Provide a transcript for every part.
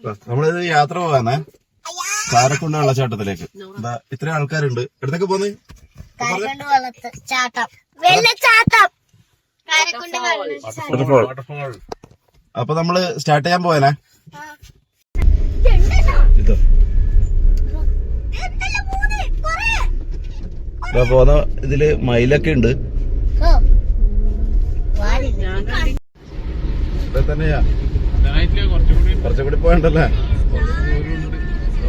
നമ്മളിത് യാത്ര പോകാനേ കാരക്കുണ്ട് വെള്ളച്ചാട്ടത്തിലേക്ക്. ഇത്രയും ആൾക്കാരുണ്ട്. എവിടത്തേക്ക് പോന്ന്? അപ്പൊ നമ്മള് സ്റ്റാർട്ട് ചെയ്യാൻ പോവാനേ. ഇതോ പോന്ന ഇതില് മയിലൊക്കെ ഉണ്ട്. തന്നെയാ കുറച്ചുകൂടി പോയണ്ടല്ലേ.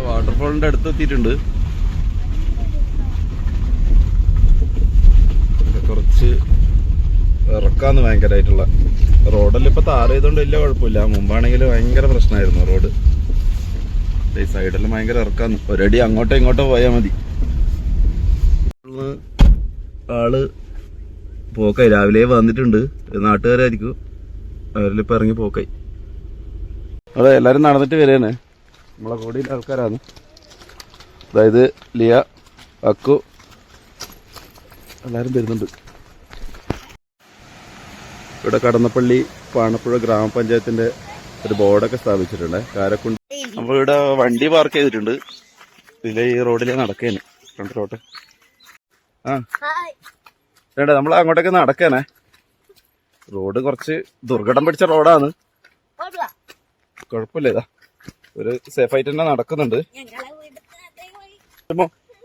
വാട്ടർഫോളിന്റെ അടുത്ത് എത്തിയിട്ടുണ്ട്. കുറച്ച് ഇറക്കാന്ന് ഭയങ്കരമായിട്ടുള്ള റോഡെല്ലാം ഇപ്പൊ താറ് ചെയ്തോണ്ട് വലിയ കുഴപ്പമില്ല. മുമ്പാണെങ്കിൽ ഭയങ്കര പ്രശ്നമായിരുന്നു റോഡ്. ഈ സൈഡെല്ലാം ഭയങ്കര ഇറക്കാന്ന്. ഒരടി അങ്ങോട്ടോ ഇങ്ങോട്ടോ പോയാൽ മതി. ആള് പോക്കായി രാവിലെ വന്നിട്ടുണ്ട്. നാട്ടുകാരായിരിക്കും. അവരിലിപ്പോ ഇറങ്ങി പോക്കായി. അതെ എല്ലാരും നടന്നിട്ട് വരികയാണ്. നമ്മളെ കൂടിയുള്ള ആൾക്കാരാണ്. അതായത് ലിയ, അക്കു എല്ലാരും വരുന്നുണ്ട്. ഇവിടെ കടന്നപ്പള്ളി പാണപ്പുഴ ഗ്രാമപഞ്ചായത്തിന്റെ ഒരു ബോർഡൊക്കെ സ്ഥാപിച്ചിട്ടുണ്ട്. കാരക്കുണ്ട്. നമ്മൾ ഇവിടെ വണ്ടി പാർക്ക് ചെയ്തിട്ടുണ്ട്. ഇതിലെ ഈ റോഡിലെ നടക്കേനെ ഫ്രണ്ട് റോഡ്. വേണ്ട നമ്മൾ അങ്ങോട്ടേക്ക് നടക്കാനേ. റോഡ് കുറച്ച് ദുർഘടം പിടിച്ച റോഡാണ്. കുഴപ്പമില്ല. ഇതാ ഒരു സേഫായിട്ട് തന്നെ നടക്കുന്നുണ്ട്.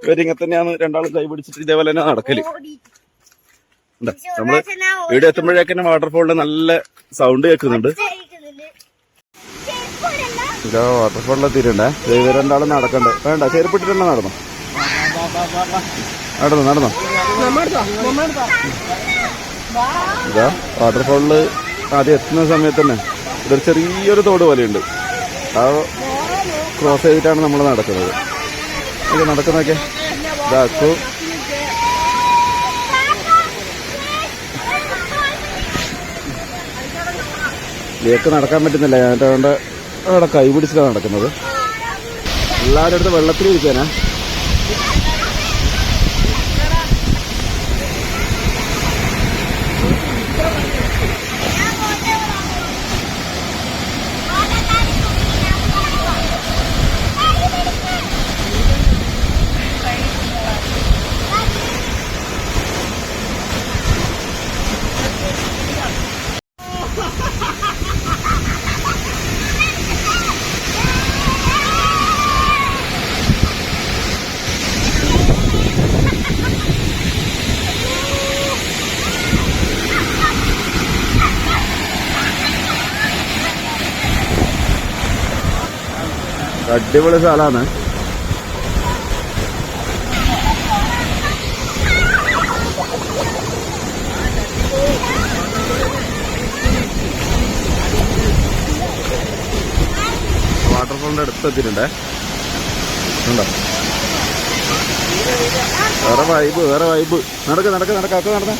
ഇവരിങ്ങനെ തന്നെയാണ് രണ്ടാളും കൈ പിടിച്ചിട്ട് ഇതേപോലെ തന്നെ നടക്കല്. നമ്മള് വീട് എത്തുമ്പോഴേക്കന്നെ വാട്ടർഫോളില് നല്ല സൗണ്ട് കേൾക്കുന്നുണ്ട്. ഇതാ വാട്ടർഫോളിലെത്തിയിട്ടുണ്ടേ. ഇവർ രണ്ടാളും നടക്കണ്ട്. വേണ്ട ചെരുപ്പിട്ടിട്ട് നടന്നോ. നടന്നോ. ഇതാ വാട്ടർഫോളില് ആദ്യം എത്തുന്ന സമയത്ത് തന്നെ ഇതൊരു ചെറിയൊരു തോട് പോലെയുണ്ട്. ആ ക്രോസ് ചെയ്തിട്ടാണ് നമ്മൾ നടക്കുന്നത്. നടക്കുന്നൊക്കെ ഇതാക്കു. ലേക്ക് നടക്കാൻ പറ്റുന്നില്ല. ഞാനതുകൊണ്ട് അവിടെ കൈ പിടിച്ചിട്ടാണ് നടക്കുന്നത്. എല്ലാവരുടെ അടുത്ത് വെള്ളത്തിലിരിക്കാനാ. അടിപൊളി സ്ഥലമാണ്. വാട്ടർഫോളിന്റെ അടുത്ത് എത്തിയിട്ടുണ്ടേ. ഉണ്ടോ വേറെ വൈബ്. നടക്ക നടന്ന.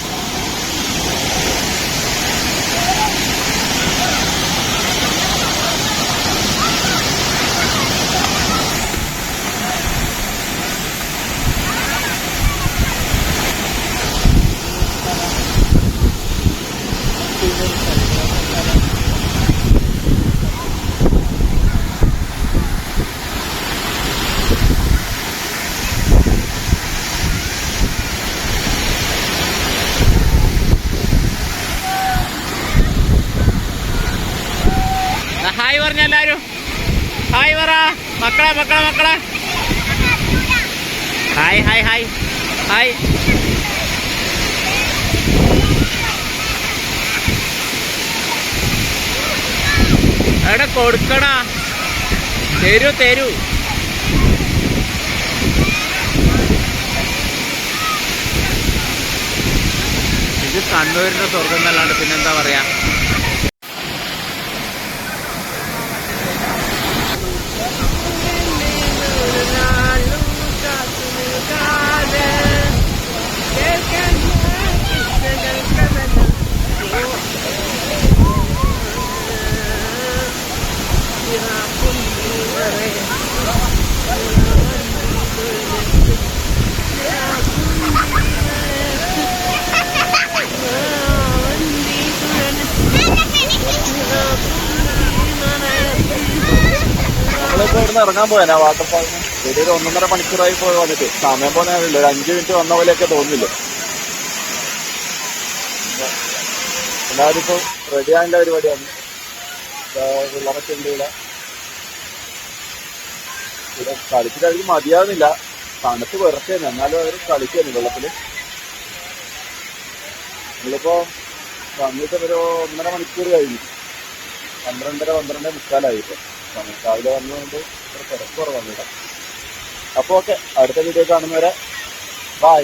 ഹായ് പറഞ്ഞ എല്ലാരും. ഹായ് പറ മക്കളെ. ഹായ്. എവിടെ കൊടുക്കടാ. തരൂ. ഇത് കണ്ണൂരിന്റെ സ്വർഗം എന്നല്ലാണ്ട് പിന്നെന്താ പറയാ. നമ്മളിപ്പോ ഇവിടുന്ന് ഇറങ്ങാൻ പോയാ വാട്ടർഫാളിന് ഒരു 1.5 മണിക്കൂറായി പോയി വന്നിട്ട് സമയം പോലെ അറിയില്ല. ഒരു 5 മിനിറ്റ് വന്ന പോലെയൊക്കെ തോന്നില്ല. എല്ലാവരും ഇപ്പൊ റെഡി ആകേണ്ട പരിപാടിയാണ്. പിള്ളേരൊക്കെ ഉണ്ട് ഇവിടെ. ഇവിടെ കളിച്ചിട്ട് അവർക്ക് മതിയാവുന്നില്ല. തണുത്ത് വിറക്കുന്നു, എന്നാലും അവർ കളിക്കുന്നു വെള്ളത്തില്. നമ്മളിപ്പോ വന്നിട്ട് ഒരു 1.5 മണിക്കൂർ കഴിഞ്ഞു. 12:30 ഇപ്പൊ രാവിലെ വന്നുകൊണ്ട് തിരക്കുറവ് വന്നിട്ട്. അപ്പൊ ഓക്കെ, അടുത്ത വീഡിയോ കാണുന്നവരെ ബൈ.